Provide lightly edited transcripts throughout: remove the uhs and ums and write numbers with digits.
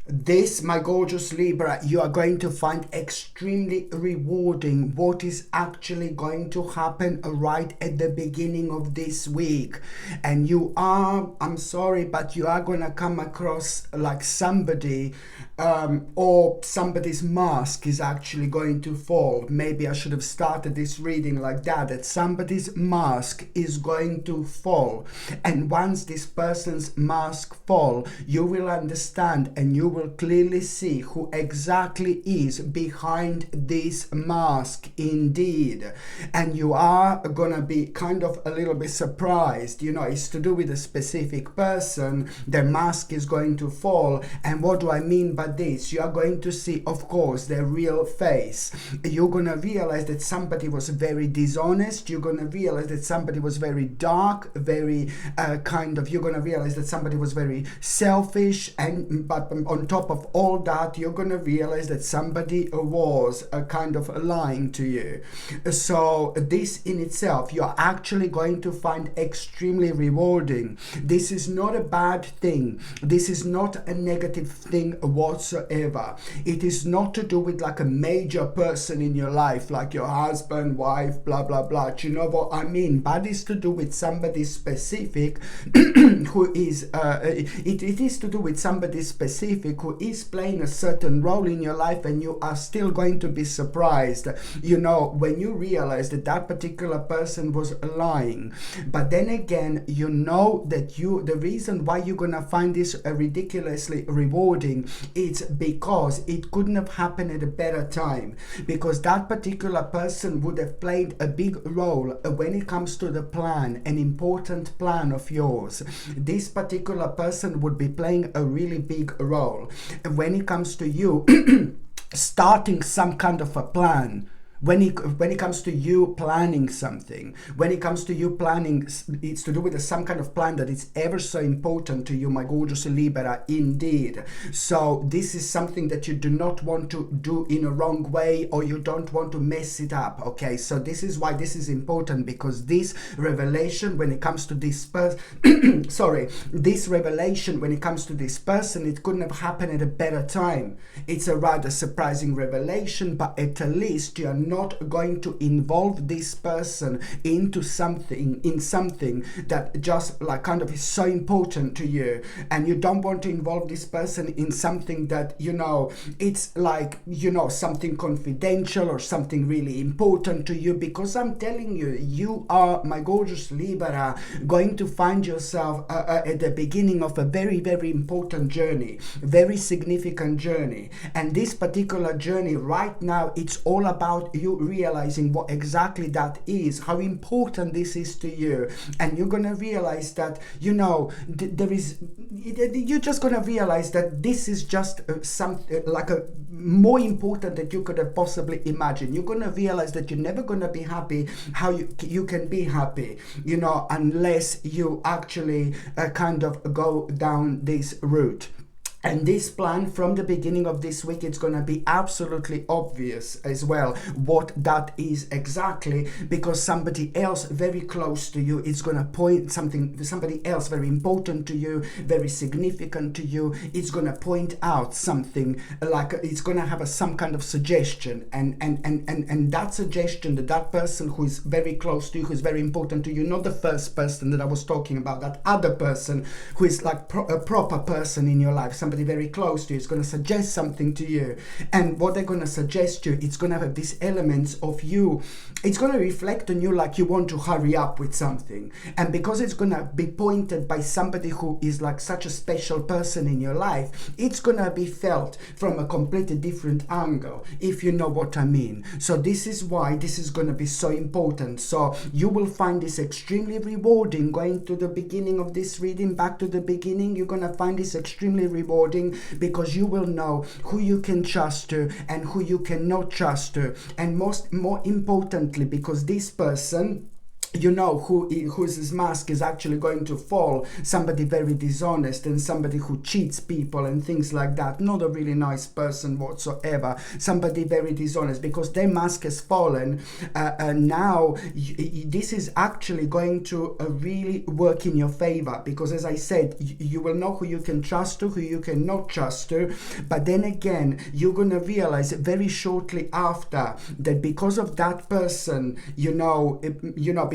This, my gorgeous Libra, you are going to find extremely rewarding what is actually going to happen right at the beginning of this week. And you are, I'm sorry, but you are going to come across like somebody or somebody's mask is actually going to fall. Maybe I should have started this reading like that somebody's mask is going to fall. And once this person's mask fall, you will understand and you will clearly see who exactly is behind this mask indeed. And you are gonna be kind of a little bit surprised. You know, it's to do with a specific person. Their mask is going to fall. And what do I mean by this? You are going to see, of course, their real face. You're gonna realize that somebody was very dishonest. You're gonna realize that somebody was very dark, very you're gonna realize that somebody was very selfish, and but on top of all that, you're gonna realize that somebody was kind of lying to you. So this in itself, you're actually going to find extremely rewarding. This is not a bad thing. This is not a negative thing whatsoever. It is not to do with like a major person in your life, like your husband, wife, blah blah blah. Do you know what I mean? But it's to do with somebody specific who is it is to do with somebody specific who is playing a certain role in your life, and you are still going to be surprised, you know, when you realize that that particular person was lying. But then again, you know that the reason why you're gonna find this ridiculously rewarding, it's because it couldn't have happened at a better time, because that particular person would have played a big role when it comes to the plan, an important plan of yours. This particular person would be playing a really big role when it comes to you starting some kind of a plan. When it comes to you planning something, when it comes to you planning, it's to do with some kind of plan that is ever so important to you, my gorgeous Libra, indeed. So this is something that you do not want to do in a wrong way, or you don't want to mess it up, okay? So this is why this is important, because this revelation when it comes to this person, this revelation when it comes to this person, it couldn't have happened at a better time. It's a rather surprising revelation, but at least you are not going to involve this person into something that just like kind of is so important to you, and you don't want to involve this person in something that, you know, it's like, you know, something confidential or something really important to you, because I'm telling you, you are, my gorgeous Libra, going to find yourself at the beginning of a very, very important journey, very significant journey. And this particular journey right now, it's all about you realizing what exactly that is, how important this is to you. And you're gonna realize that, you know, you're just gonna realize that this is just something like a more important that you could have possibly imagined. You're gonna realize that you're never gonna be happy how you can be happy, you know, unless you actually kind of go down this route. And this plan from the beginning of this week, it's going to be absolutely obvious as well what that is exactly, because somebody else very close to you is going to point somebody else very important to you, very significant to you. It's going to point out something, like it's going to have some kind of suggestion, and that suggestion, that person who is very close to you, who is very important to you, not the first person that I was talking about, that other person who is like a proper person in your life, somebody very close to you, is going to suggest something to you. And what they're going to suggest you, it's going to have these elements of you, it's going to reflect on you like you want to hurry up with something. And because it's going to be pointed by somebody who is like such a special person in your life, it's going to be felt from a completely different angle, if you know what I mean. So this is why this is going to be so important. So you will find this extremely rewarding. Going to the beginning of this reading, back to the beginning, you're going to find this extremely rewarding, because you will know who you can trust to and who you cannot trust to. And more importantly, because this person you know, whose mask is actually going to fall. Somebody very dishonest and somebody who cheats people and things like that. Not a really nice person whatsoever. Somebody very dishonest, because their mask has fallen. Now this is actually going to really work in your favor, because as I said, you will know who you can trust to, who you cannot trust to. But then again, you're going to realize very shortly after that because of that person,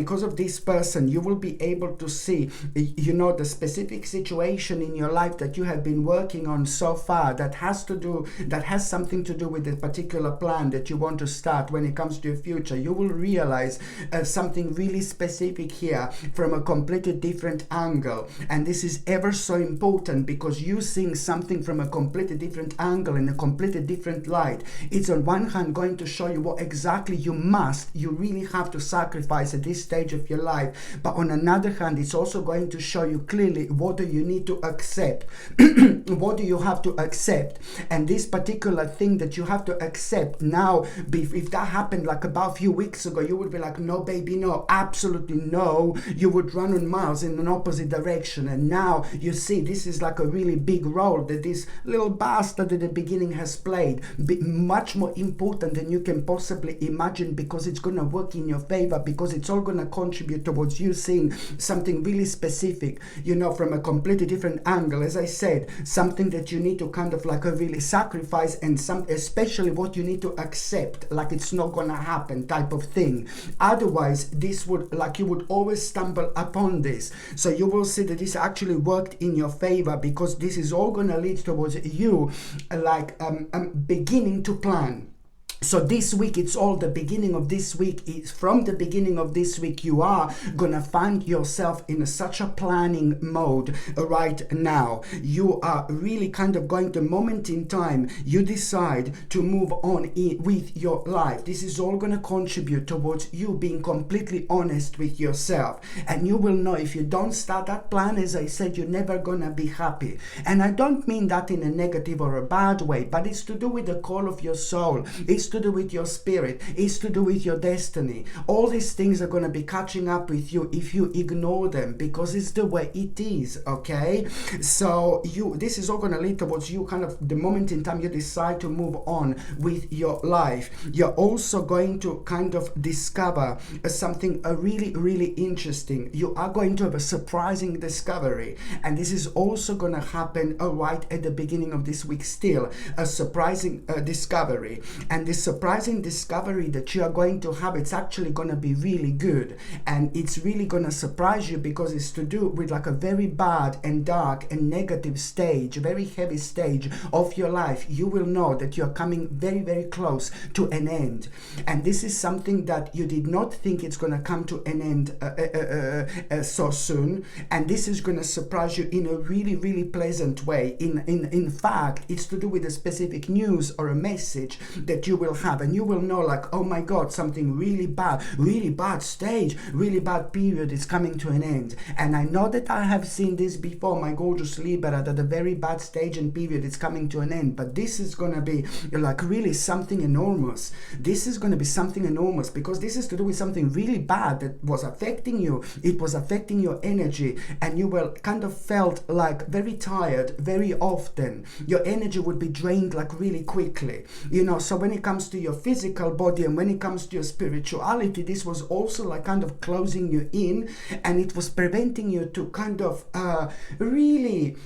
because of this person, you will be able to see, the specific situation in your life that you have been working on so far, that has something to do with the particular plan that you want to start when it comes to your future. You will realize something really specific here from a completely different angle. And this is ever so important, because you seeing something from a completely different angle, in a completely different light, it's on one hand going to show you what exactly you really have to sacrifice at this stage of your life. But on another hand, it's also going to show you clearly what do you need to accept. What do you have to accept? And this particular thing that you have to accept now, if that happened like about a few weeks ago, you would be like, no baby, no, absolutely no. You would run on miles in an opposite direction. And now you see this is like a really big role that this little bastard at the beginning has played, much more important than you can possibly imagine, because it's going to work in your favor, because it's all going to contribute towards you seeing something really specific, from a completely different angle. As I said, something that you need to kind of like really sacrifice, and especially what you need to accept, like it's not going to happen type of thing. Otherwise, this would, like, you would always stumble upon this. So you will see that this actually worked in your favor, because this is all going to lead towards you beginning to plan. So this week, it's all the beginning of this week. It's from the beginning of this week, you are gonna find yourself in such a planning mode right now. You are really kind of going to moment in time, you decide to move on with your life. This is all gonna contribute towards you being completely honest with yourself. And you will know if you don't start that plan, as I said, you're never gonna be happy. And I don't mean that in a negative or a bad way, but it's to do with the call of your soul. It's to do with your spirit. It's to do with your destiny. All these things are going to be catching up with you if you ignore them, because it's the way it is, okay? So this is all going to lead towards you kind of the moment in time you decide to move on with your life. You're also going to kind of discover something really, really interesting. You are going to have a surprising discovery, and this is also going to happen right at the beginning of this week still, a surprising discovery. And this surprising discovery that you are going to have, it's actually going to be really good, and it's really going to surprise you, because it's to do with like a very bad and dark and negative stage, a very heavy stage of your life. You will know that you're coming very, very close to an end, and this is something that you did not think it's going to come to an end so soon, and this is going to surprise you in a really, really pleasant way. In fact, it's to do with a specific news or a message that you will have, and you will know like, oh my god, something really bad stage, really bad period is coming to an end. And I know that I have seen this before, my gorgeous Libra, that a very bad stage and period is coming to an end, but this is going to be like really something enormous. This is going to be something enormous, because this is to do with something really bad that was affecting you. It was affecting your energy, and you were kind of felt like very tired very often. Your energy would be drained like really quickly, so when it comes to your physical body and when it comes to your spirituality, this was also like kind of closing you in, and it was preventing you to kind of really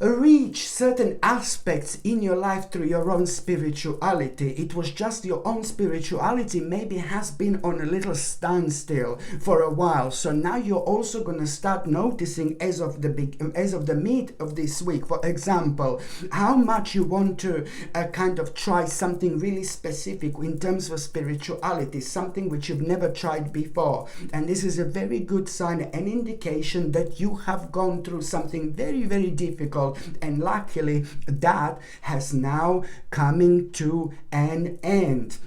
reach certain aspects in your life through your own spirituality. It was just your own spirituality maybe has been on a little standstill for a while. So now you're also going to start noticing as of the mid of this week, for example, how much you want to kind of try something really specific in terms of spirituality, something which you've never tried before. And this is a very good sign, an indication that you have gone through something very, very difficult, and luckily that has now coming to an end.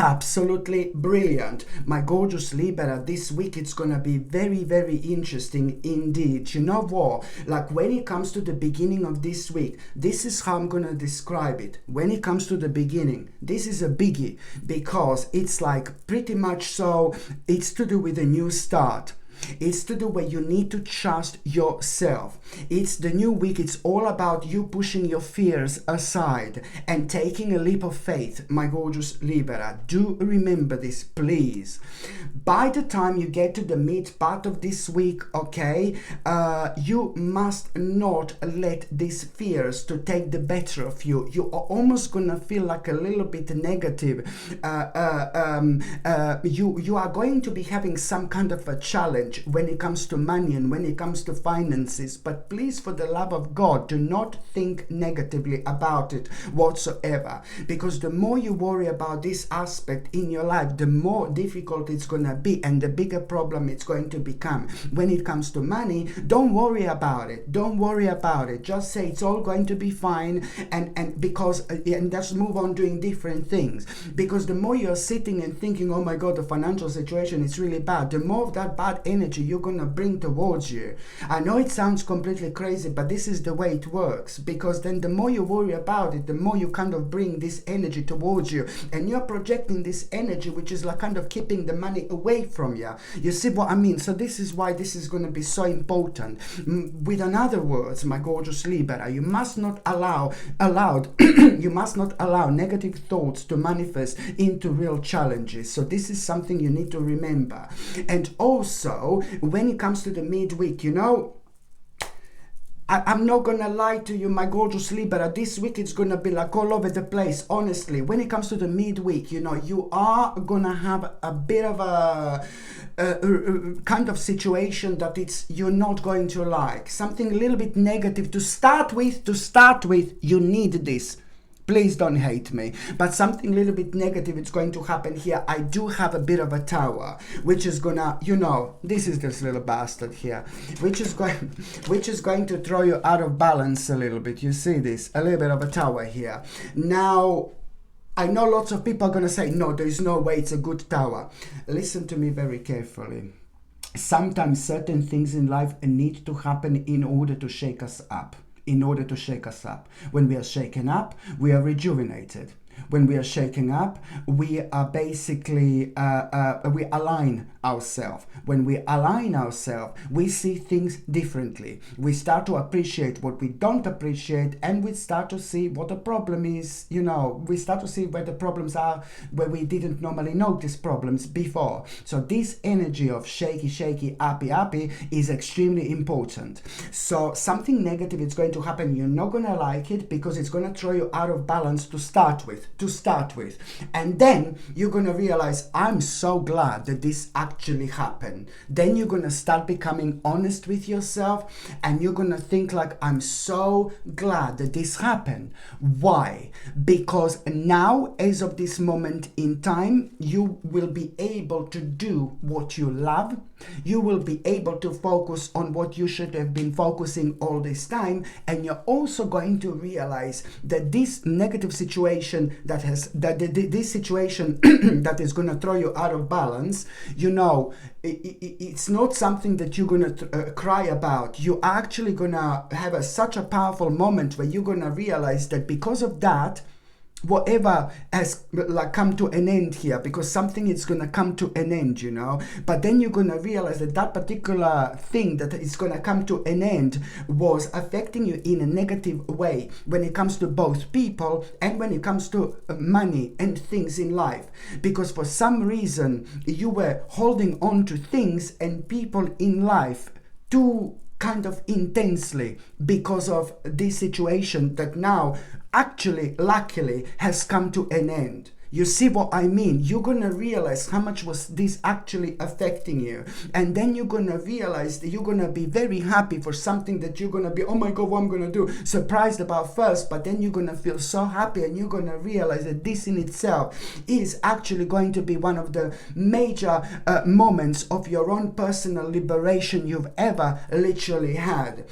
Absolutely brilliant. My gorgeous Libra, this week it's gonna be very, very interesting indeed. You know what? Like when it comes to the beginning of this week, this is how I'm gonna describe it. When it comes to the beginning, this is a biggie because it's like pretty much so, it's to do with a new start. It's to do where you need to trust yourself. It's the new week. It's all about you pushing your fears aside and taking a leap of faith, my gorgeous Libra. Do remember this, please. By the time you get to the mid part of this week, okay, you must not let these fears to take the better of you. You are almost gonna feel like a little bit negative. You are going to be having some kind of a challenge when it comes to money and when it comes to finances, but please, for the love of God, do not think negatively about it whatsoever, because the more you worry about this aspect in your life, the more difficult it's gonna be and the bigger problem it's going to become. When it comes to money, don't worry about it. Don't worry about it. Just say it's all going to be fine, and just move on doing different things, because the more you're sitting and thinking, oh my God, the financial situation is really bad, the more of that bad energy you're gonna bring towards you. I know it sounds completely crazy, but this is the way it works, because then the more you worry about it, the more you kind of bring this energy towards you, and you're projecting this energy which is like kind of keeping the money away from you. You see what I mean? So this is why this is going to be so important. With another words, my gorgeous Libra, you must not allow you must not allow negative thoughts to manifest into real challenges. So this is something you need to remember. And also, when it comes to the midweek, you know, I'm not gonna lie to you, my gorgeous Libra, this week it's gonna be like all over the place, honestly. When it comes to the midweek, you know, you are gonna have a bit of a kind of situation that you're not going to like. Something a little bit negative to start with, you need this. Please don't hate me, but something a little bit negative is going to happen here. I do have a bit of a tower, which is gonna, you know, this is this little bastard here, which is going to throw you out of balance a little bit. You see this, a little bit of a tower here. Now, I know lots of people are gonna say, no, there is no way it's a good tower. Listen to me very carefully. Sometimes certain things in life need to happen in order to shake us up. When we are shaken up, we are rejuvenated. When we are shaking up, we are basically, we align ourselves. When we align ourselves, we see things differently. We start to appreciate what we don't appreciate, and we start to see what the problem is. You know, we start to see where the problems are, where we didn't normally notice problems before. So this energy of shaky, uppy is extremely important. So something negative is going to happen. You're not going to like it because it's going to throw you out of balance to start with. And then you're going to realize, I'm so glad that this actually happened. Then you're going to start becoming honest with yourself, and you're going to think like, I'm so glad that this happened. Why? Because now, as of this moment in time, you will be able to do what you love. You will be able to focus on what you should have been focusing all this time, and you're also going to realize that this negative situation this situation that is going to throw you out of balance, you know, it's not something that you're going to cry about. You're actually going to have such a powerful moment where you're going to realize that because of that, whatever has like come to an end here, because something is going to come to an end, you know, but then you're going to realize that that particular thing that is going to come to an end was affecting you in a negative way when it comes to both people and when it comes to money and things in life, because for some reason you were holding on to things and people in life too kind of intensely because of this situation that now actually luckily has come to an end. You see what I mean? You're going to realize how much was this actually affecting you. And then you're going to realize that you're going to be very happy for something that you're going to be, oh my God, what I'm going to do? Surprised about first, but then you're going to feel so happy, and you're going to realize that this in itself is actually going to be one of the major moments of your own personal liberation you've ever literally had.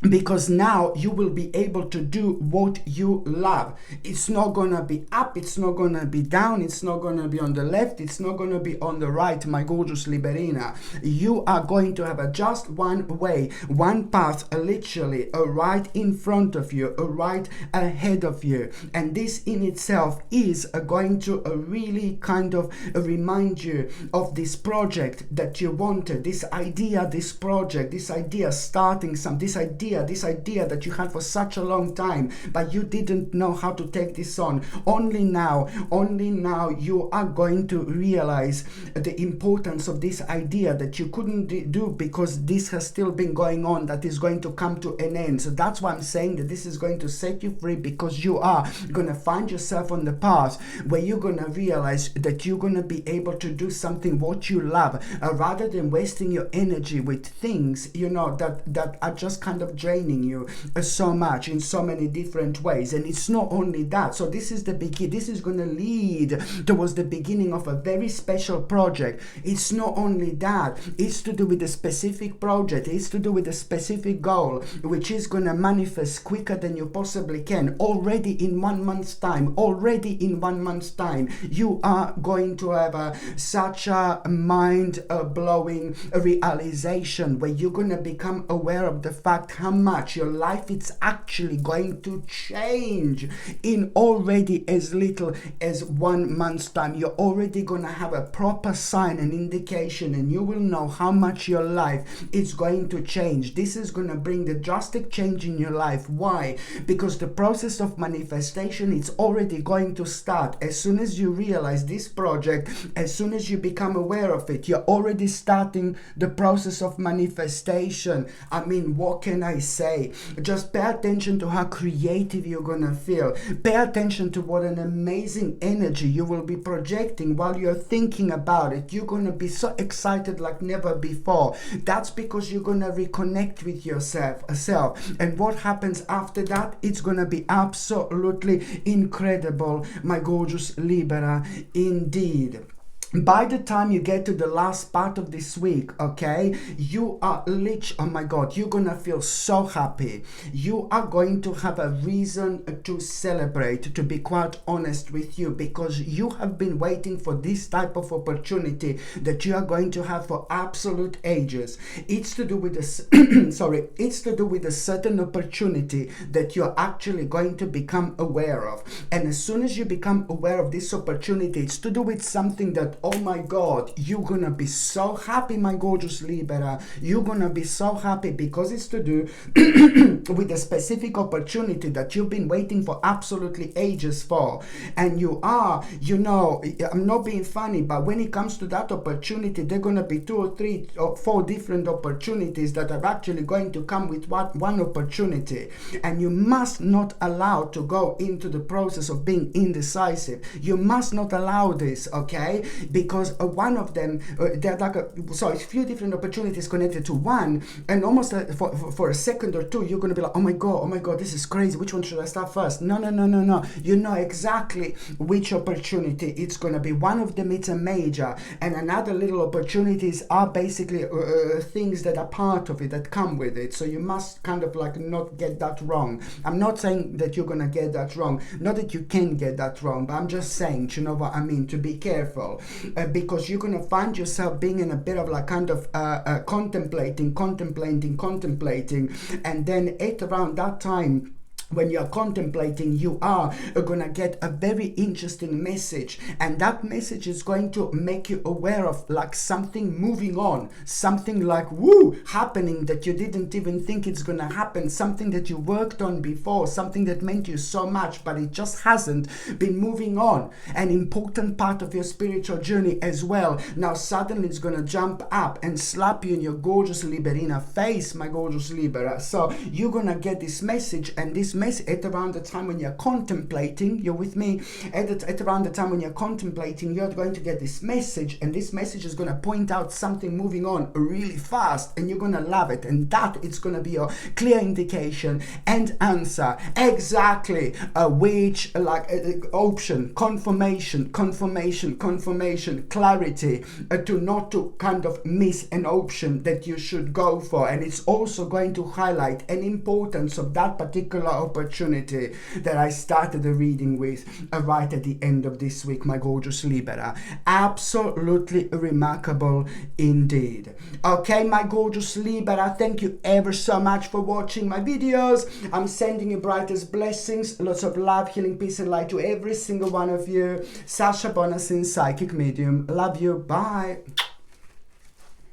because now you will be able to do what you love. It's not gonna be up, it's not gonna be down, it's not gonna be on the left, it's not gonna be on the right, my gorgeous Liberina. You are going to have just one way, one path, literally right in front of you, right ahead of you. And this in itself is going to really kind of remind you of this project that you wanted, this idea, this project, this idea starting this idea that you had for such a long time, but you didn't know how to take this on. Only now you are going to realize the importance of this idea that you couldn't do because this has still been going on, that is going to come to an end. So that's why I'm saying that this is going to set you free, because you are going to find yourself on the path where you're going to realize that you're going to be able to do something what you love, rather than wasting your energy with things, you know, that are just kind of draining you so much in so many different ways. And it's not only that. So this is the beginning. This is going to lead towards the beginning of a very special project. It's not only that. It's to do with a specific project. It's to do with a specific goal, which is going to manifest quicker than you possibly can. Already in 1 month's time. Already in 1 month's time, you are going to have such a mind-blowing realization where you're going to become aware of the fact how much your life is actually going to change in already as little as 1 month's time. You're already going to have a proper sign and indication, and you will know how much your life is going to change. This is going to bring the drastic change in your life. Why? Because the process of manifestation is already going to start. As soon as you realize this project, as soon as you become aware of it, you're already starting the process of manifestation. I mean, what can I say? Just pay attention to how creative you're gonna feel. Pay attention to what an amazing energy you will be projecting while you're thinking about it. You're gonna be so excited like never before. That's because you're gonna reconnect with yourself. And what happens after that? It's gonna be absolutely incredible, my gorgeous Libra, indeed. By the time you get to the last part of this week, okay, you are oh my God, you're gonna feel so happy. You are going to have a reason to celebrate, to be quite honest with you, because you have been waiting for this type of opportunity that you are going to have for absolute ages. It's to do with this it's to do with a certain opportunity that you're actually going to become aware of. And as soon as you become aware of this opportunity, it's to do with something that, oh my God, you're gonna be so happy, my gorgeous Libra. You're gonna be so happy because it's to do with a specific opportunity that you've been waiting for absolutely ages for. And you are, you know, I'm not being funny, but when it comes to that opportunity, there are gonna be 2 or 3 or 4 different opportunities that are actually going to come with one opportunity. And you must not allow to go into the process of being indecisive. You must not allow this, okay? Because one of them, there are like a few different opportunities connected to one, and almost for a second or two, you're going to be like, oh my God, this is crazy. Which one should I start first? No. You know exactly which opportunity it's going to be. One of them, it's a major, and another little opportunities are basically things that are part of it, that come with it. So you must kind of like not get that wrong. I'm not saying that you're going to get that wrong. Not that you can get that wrong, but I'm just saying, you know what I mean, to be careful. Because you're going to find yourself being in a bit of like kind of contemplating, and then at around that time, when you are contemplating, you are going to get a very interesting message, and that message is going to make you aware of like something moving on, something like happening that you didn't even think it's going to happen, something that you worked on before, something that meant you so much, but it just hasn't been moving on. An important part of your spiritual journey as well. Now suddenly it's going to jump up and slap you in your gorgeous Liberina face, my gorgeous Libra. So you're going to get this message, and this message at around the time when you're contemplating. You're with me? At around the time when you're contemplating, you're going to get this message, and this message is going to point out something moving on really fast, and you're going to love it. And that it's going to be a clear indication and answer exactly which option, confirmation, clarity, to not to kind of miss an option that you should go for. And it's also going to highlight an importance of that particular opportunity that I started the reading with right at the end of this week, my gorgeous Libra. Absolutely remarkable indeed. Okay, my gorgeous Libra, thank you ever so much for watching my videos. I'm sending you brightest blessings, lots of love, healing, peace and light to every single one of you. Sasha Bonasin, psychic medium. Love you. Bye.